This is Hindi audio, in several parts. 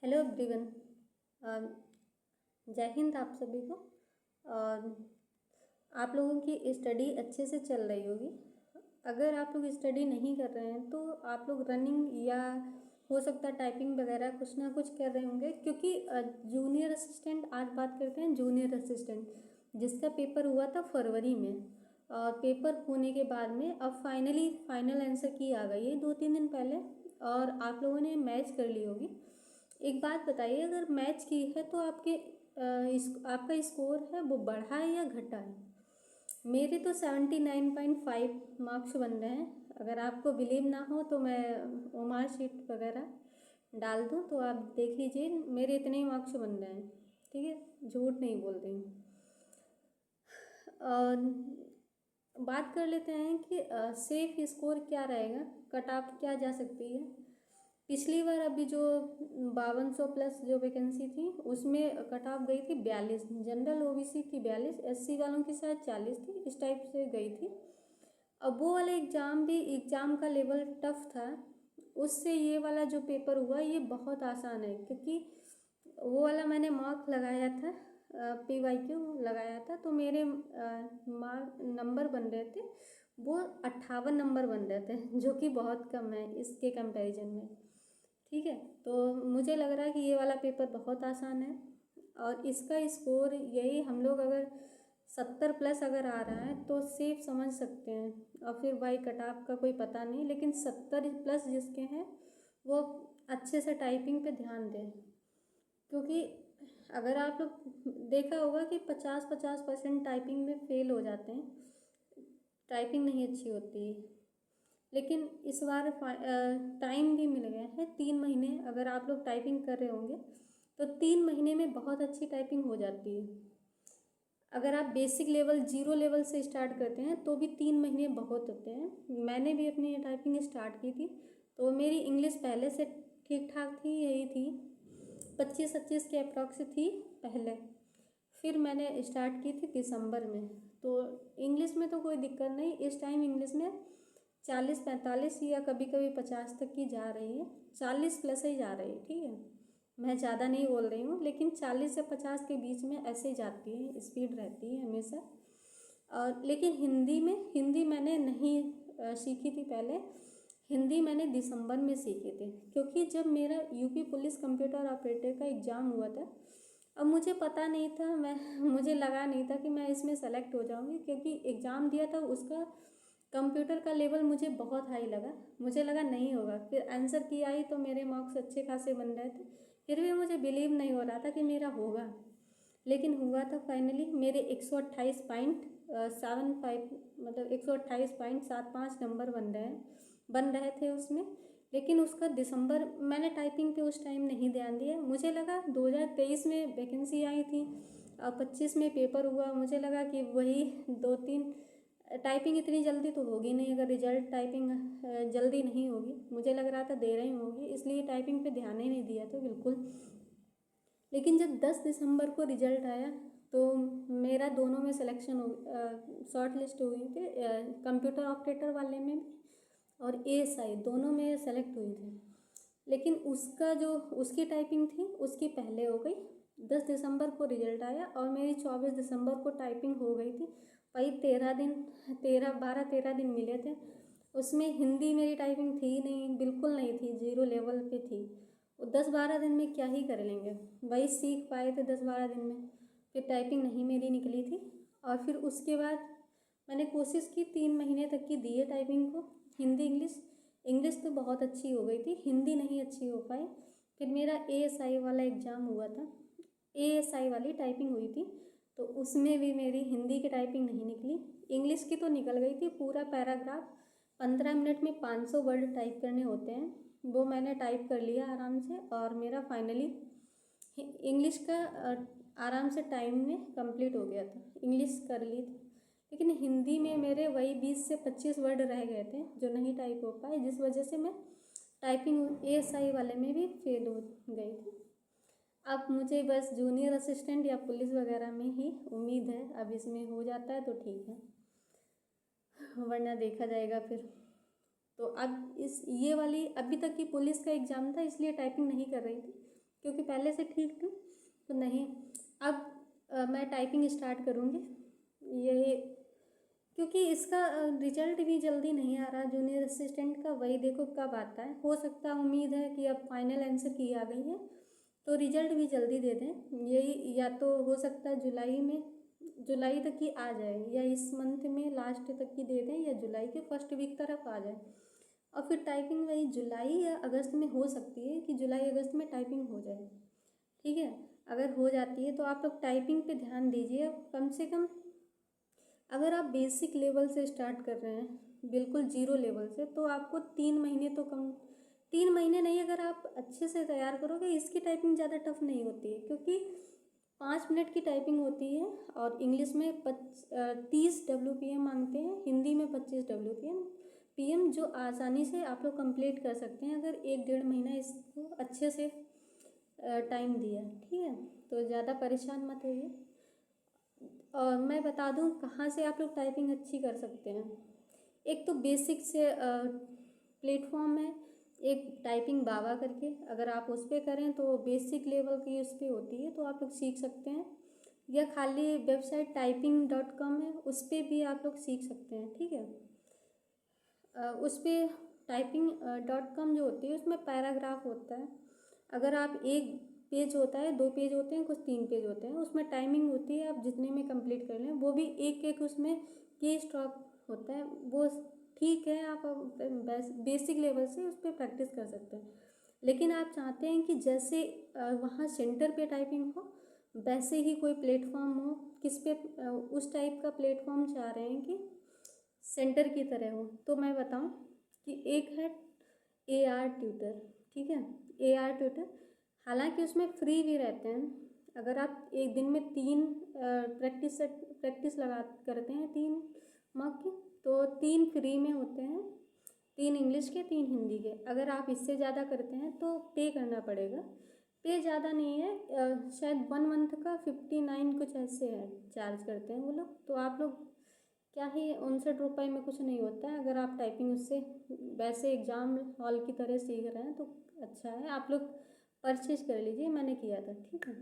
Hello everyone. जय हिंद आप सभी को। और आप लोगों की स्टडी अच्छे से चल रही होगी। अगर आप लोग स्टडी नहीं कर रहे हैं तो आप लोग रनिंग या हो सकता है टाइपिंग वगैरह कुछ ना कुछ कर रहे होंगे, क्योंकि जूनियर असिस्टेंट, आज बात करते हैं जूनियर असिस्टेंट जिसका पेपर हुआ था फरवरी में। और पेपर होने के बाद में अब फाइनल आंसर की आ गई है 2-3 दिन पहले, और आप लोगों ने मैच कर ली होगी। एक बात बताइए, अगर मैच की है तो आपका स्कोर है वो बढ़ा है या घटा है? मेरे तो 79.5 मार्क्स बन रहे हैं। अगर आपको बिलीव ना हो तो मैं वो मार्कशीट वगैरह डाल दूँ तो आप देख लीजिए, मेरे इतने ही मार्क्स बन रहे हैं। ठीक है, झूठ नहीं बोल रही हूँ। और बात कर लेते हैं कि सेफ स्कोर क्या रहेगा, कट ऑफ क्या जा सकती है। पिछली बार अभी जो 5200 प्लस जो वैकेंसी थी उसमें कट ऑफ गई थी 42, जनरल ओबीसी की 42, एससी वालों की शायद 40 थी, इस टाइप से गई थी। अब वो वाला एग्ज़ाम का लेवल टफ था, उससे ये वाला जो पेपर हुआ ये बहुत आसान है, क्योंकि वो वाला मैंने मार्क लगाया था, PYQ लगाया था, तो मेरे मार्क नंबर बन रहे थे वो 58 नंबर बन रहे थे, जो कि बहुत कम है इसके कंपैरिजन में। ठीक है, तो मुझे लग रहा है कि ये वाला पेपर बहुत आसान है, और इसका स्कोर यही हम लोग अगर 70 प्लस अगर आ रहा है तो सेफ समझ सकते हैं। और फिर भाई कट ऑफ का कोई पता नहीं, लेकिन 70 प्लस जिसके हैं वो अच्छे से टाइपिंग पे ध्यान दें, क्योंकि अगर आप लोग देखा होगा कि 50-50% टाइपिंग में फेल हो जाते हैं, टाइपिंग नहीं अच्छी होती। लेकिन इस बार टाइम भी मिल गया है 3 महीने, अगर आप लोग टाइपिंग कर रहे होंगे तो 3 महीने में बहुत अच्छी टाइपिंग हो जाती है। अगर आप बेसिक लेवल 0 लेवल से स्टार्ट करते हैं तो भी 3 महीने बहुत होते हैं। मैंने भी अपनी टाइपिंग स्टार्ट की थी तो मेरी इंग्लिश पहले से ठीक ठाक थी, यही थी 25-25 के अप्रॉक्स थी पहले। फिर मैंने स्टार्ट की थी दिसंबर में, तो इंग्लिश में तो कोई दिक्कत नहीं। इस टाइम इंग्लिश में 40-45 या कभी कभी 50 तक की जा रही है, 40 प्लस ही जा रही है। ठीक है, मैं ज़्यादा नहीं बोल रही हूँ, लेकिन 40 से 50 के बीच में ऐसे जाती है, स्पीड रहती है हमेशा। और लेकिन हिंदी मैंने नहीं सीखी थी पहले। हिंदी मैंने दिसंबर में सीखी थी, क्योंकि जब मेरा यूपी पुलिस कंप्यूटर ऑपरेटर का एग्ज़ाम हुआ था, अब मुझे पता नहीं था, मुझे लगा नहीं था कि मैं इसमें सेलेक्ट हो जाऊंगी, क्योंकि एग्ज़ाम दिया था उसका कंप्यूटर का लेवल मुझे बहुत हाई लगा, मुझे लगा नहीं होगा। फिर आंसर की आई तो मेरे मार्क्स अच्छे खासे बन रहे थे, फिर भी मुझे बिलीव नहीं हो रहा था कि मेरा होगा, लेकिन हुआ था फाइनली। मेरे 128.75 मतलब 128.75 नंबर बन रहे थे उसमें। लेकिन उसका दिसंबर, मैंने टाइपिंग पे उस टाइम नहीं ध्यान दिया, मुझे लगा 2023 में वैकेंसी आई थी और 25 में पेपर हुआ, मुझे लगा कि वही 2-3 टाइपिंग इतनी जल्दी तो होगी नहीं, अगर रिजल्ट टाइपिंग जल्दी नहीं होगी, मुझे लग रहा था देर ही होगी, इसलिए टाइपिंग पे ध्यान ही नहीं दिया तो बिल्कुल। लेकिन जब 10 दिसंबर को रिजल्ट आया तो मेरा दोनों में सिलेक्शन शॉर्ट लिस्ट हुई थी, कंप्यूटर ऑपरेटर वाले में भी और ASI दोनों में सेलेक्ट हुई थी। लेकिन उसकी टाइपिंग थी उसकी पहले हो गई। 10 दिसंबर को रिजल्ट आया और मेरी 24 दिसंबर को टाइपिंग हो गई थी। वही 12-13 दिन मिले थे। उसमें हिंदी मेरी टाइपिंग थी नहीं, बिल्कुल नहीं थी, 0 लेवल पे थी। वो 10-12 दिन में क्या ही कर लेंगे, वही सीख पाए थे 10-12 दिन में। फिर टाइपिंग नहीं मेरी निकली थी, और फिर उसके बाद मैंने कोशिश की 3 महीने तक की दी है टाइपिंग को। हिंदी इंग्लिश तो बहुत अच्छी हो गई थी, हिंदी नहीं अच्छी हो पाई। फिर मेरा ASI वाला एग्ज़ाम हुआ था, ASI वाली टाइपिंग हुई थी, तो उसमें भी मेरी हिंदी की टाइपिंग नहीं निकली। इंग्लिश की तो निकल गई थी, पूरा पैराग्राफ 15 मिनट में 500 वर्ड टाइप करने होते हैं, वो मैंने टाइप कर लिया आराम से, और मेरा फाइनली इंग्लिश का आराम से टाइम में कंप्लीट हो गया था, इंग्लिश कर ली थी। लेकिन हिंदी में मेरे वही 20 से 25 वर्ड रह गए थे जो नहीं टाइप हो पाए, जिस वजह से मैं टाइपिंग ASI वाले में भी फेल हो गई थी। अब मुझे बस जूनियर असिस्टेंट या पुलिस वगैरह में ही उम्मीद है, अब इसमें हो जाता है तो ठीक है, वरना देखा जाएगा फिर। तो अब ये वाली अभी तक की पुलिस का एग्ज़ाम था, इसलिए टाइपिंग नहीं कर रही थी। क्योंकि पहले से ठीक थी तो नहीं। अब मैं टाइपिंग स्टार्ट करूँगी। ये क्योंकि इसका रिजल्ट भी जल्दी नहीं आ रहा जूनियर असिस्टेंट का, वही देखो कब आता है। हो सकता है, उम्मीद है कि अब फाइनल आंसर की आ गई है तो रिजल्ट भी जल्दी दे दें। यही या तो हो सकता है जुलाई तक की आ जाए, या इस मंथ में लास्ट तक की दे दें, या जुलाई के फर्स्ट वीक तरफ आ जाए। और फिर टाइपिंग वही जुलाई या अगस्त में हो सकती है कि जुलाई अगस्त में टाइपिंग हो जाए। ठीक है, अगर हो जाती है तो आप लोग टाइपिंग पे ध्यान दीजिए। कम से कम अगर आप बेसिक लेवल से स्टार्ट कर रहे हैं, बिल्कुल जीरो लेवल से, तो आपको 3 महीने तो कम, 3 महीने नहीं, अगर आप अच्छे से तैयार करोगे, इसकी टाइपिंग ज़्यादा टफ नहीं होती है क्योंकि 5 मिनट की टाइपिंग होती है। और इंग्लिश में 30 WPM मांगते हैं, हिंदी में 25 WPM जो आसानी से आप लोग कंप्लीट कर सकते हैं अगर 1-1.5 महीना इसको अच्छे से टाइम दिया। ठीक है, तो ज़्यादा परेशान मत होइए। और मैं बता दूं कहाँ से आप लोग टाइपिंग अच्छी कर सकते हैं। एक तो बेसिक से प्लेटफॉर्म है, एक टाइपिंग बाबा करके, अगर आप उस पर करें तो बेसिक लेवल की उस पर होती है तो आप लोग सीख सकते हैं। या खाली वेबसाइट typing.com है, उस पर भी आप लोग सीख सकते हैं। ठीक है, उस पर typing.com जो होती है उसमें पैराग्राफ होता है। अगर आप एक पेज होता है, 2 पेज होते हैं, कुछ 3 पेज होते हैं, उसमें टाइमिंग होती है, आप जितने में कंप्लीट कर लें। वो भी एक एक उसमें की स्टॉप होता है, वो ठीक है, आप बेसिक लेवल से उस पर प्रैक्टिस कर सकते हैं। लेकिन आप चाहते हैं कि जैसे वहाँ सेंटर पे टाइपिंग हो वैसे ही कोई प्लेटफॉर्म हो, किस पे उस टाइप का प्लेटफॉर्म चाह रहे हैं कि सेंटर की तरह हो, तो मैं बताऊं कि एक है AR ट्यूटर। ठीक है, AR ट्यूटर, हालांकि उसमें फ्री भी रहते हैं। अगर आप एक दिन में 3 प्रैक्टिस लगा करते हैं 3 मॉक की, तो 3 फ्री में होते हैं, 3 इंग्लिश के, 3 हिंदी के। अगर आप इससे ज़्यादा करते हैं तो पे करना पड़ेगा। पे ज़्यादा नहीं है, शायद 1 मंथ का 59 कुछ ऐसे है, चार्ज करते हैं वो लोग। तो आप लोग क्या ही 59 रुपये में कुछ नहीं होता है। अगर आप टाइपिंग उससे वैसे एग्ज़ाम हॉल की तरह सीख रहे हैं तो अच्छा है, आप लोग परचेज कर लीजिए, मैंने किया था। ठीक है,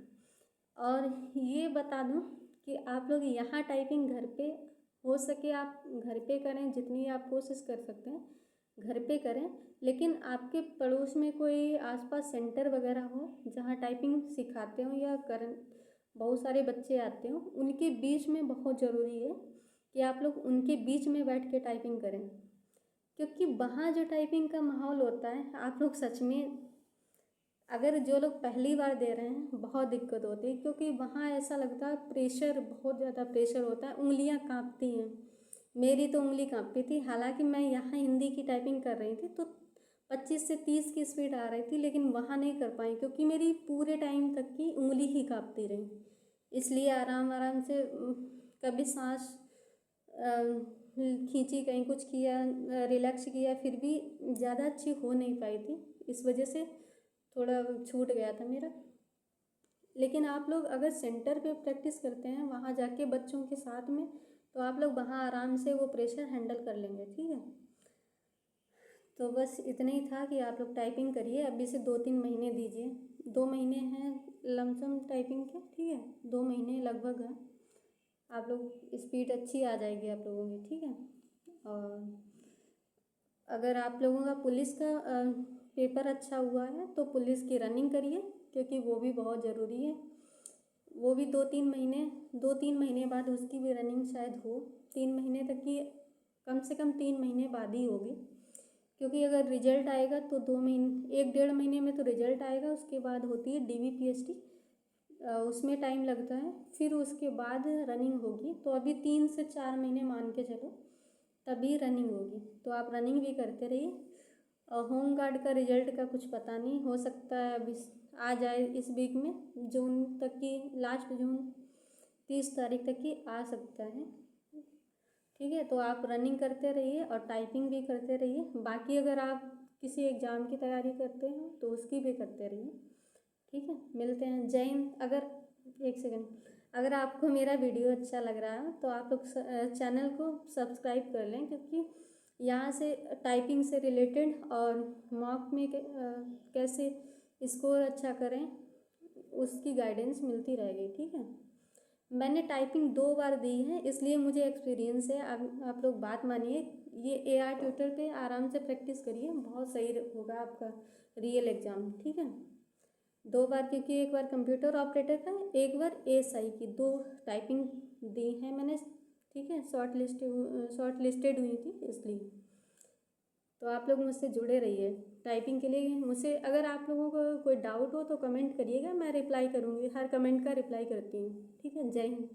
और ये बता दूं कि आप लोग यहाँ टाइपिंग घर पे हो सके आप घर पे करें, जितनी आप कोशिश कर सकते हैं घर पे करें। लेकिन आपके पड़ोस में कोई आसपास सेंटर वगैरह हो जहाँ टाइपिंग सिखाते हो या करें, बहुत सारे बच्चे आते हो, उनके बीच में बहुत ज़रूरी है कि आप लोग उनके बीच में बैठ के टाइपिंग करें। क्योंकि वहाँ जो टाइपिंग का माहौल होता है, आप लोग सच में, अगर जो लोग पहली बार दे रहे हैं बहुत दिक्कत होती है, क्योंकि वहाँ ऐसा लगता है प्रेशर, बहुत ज़्यादा प्रेशर होता है, उंगलियाँ कांपती हैं। मेरी तो उंगली कांपती थी, हालांकि मैं यहाँ हिंदी की टाइपिंग कर रही थी तो 25 से 30 की स्पीड आ रही थी, लेकिन वहाँ नहीं कर पाई क्योंकि मेरी पूरे टाइम तक की उंगली ही कांपती रही। इसलिए आराम आराम से कभी सांस खींची, कहीं कुछ किया, रिलैक्स किया, फिर भी ज़्यादा अच्छी हो नहीं पाई थी, इस वजह से थोड़ा छूट गया था मेरा। लेकिन आप लोग अगर सेंटर पे प्रैक्टिस करते हैं वहाँ जाके बच्चों के साथ में, तो आप लोग वहाँ आराम से वो प्रेशर हैंडल कर लेंगे। ठीक है, तो बस इतना ही था कि आप लोग टाइपिंग करिए। अभी से 2-3 महीने दीजिए, 2 महीने हैं लमसम टाइपिंग के। ठीक है, 2 महीने लगभग है, आप लोग स्पीड अच्छी आ जाएगी आप लोगों की। ठीक है, और अगर आप लोगों का पुलिस का पेपर अच्छा हुआ है तो पुलिस की रनिंग करिए, क्योंकि वो भी बहुत ज़रूरी है। वो भी 2-3 महीने बाद उसकी भी रनिंग शायद हो, 3 महीने तक की, कम से कम 3 महीने बाद ही होगी। क्योंकि अगर रिजल्ट आएगा तो 2 महीने, 1-1.5 महीने में तो रिजल्ट आएगा, उसके बाद होती है DVPST, उसमें टाइम लगता है, फिर उसके बाद रनिंग होगी। तो अभी 3 से 4 महीने मान के चलो, तभी रनिंग होगी। तो आप रनिंग भी करते रहिए। और होम गार्ड का रिजल्ट का कुछ पता नहीं, हो सकता है अभी आ जाए इस वीक में, जून तक की, लास्ट जून 30 तारीख तक की आ सकता है। ठीक है, तो आप रनिंग करते रहिए और टाइपिंग भी करते रहिए। बाकी अगर आप किसी एग्ज़ाम की तैयारी करते हैं तो उसकी भी करते रहिए। ठीक है, मिलते हैं। जय हिंद। अगर एक सेकंड, अगर आपको मेरा वीडियो अच्छा लग रहा है तो आप लोग चैनल को सब्सक्राइब कर लें, क्योंकि यहाँ से टाइपिंग से रिलेटेड और मॉक में कैसे स्कोर अच्छा करें उसकी गाइडेंस मिलती रहेगी, ठीक है। मैंने टाइपिंग 2 बार दी है, इसलिए मुझे एक्सपीरियंस है। अब आप लोग बात मानिए, ये AR ट्यूटर पे आराम से प्रैक्टिस करिए, बहुत सही होगा आपका रियल एग्ज़ाम, ठीक है। 2 बार, क्योंकि एक बार कंप्यूटर ऑपरेटर का, एक बार ASI की, 2 टाइपिंग दी है मैंने, ठीक है। शॉर्ट लिस्टेड हुई थी इसलिए। तो आप लोग मुझसे जुड़े रहिए टाइपिंग के लिए। मुझसे अगर आप लोगों को कोई डाउट हो तो कमेंट करिएगा, मैं रिप्लाई करूँगी, हर कमेंट का रिप्लाई करती हूँ, ठीक है। जय हिंद।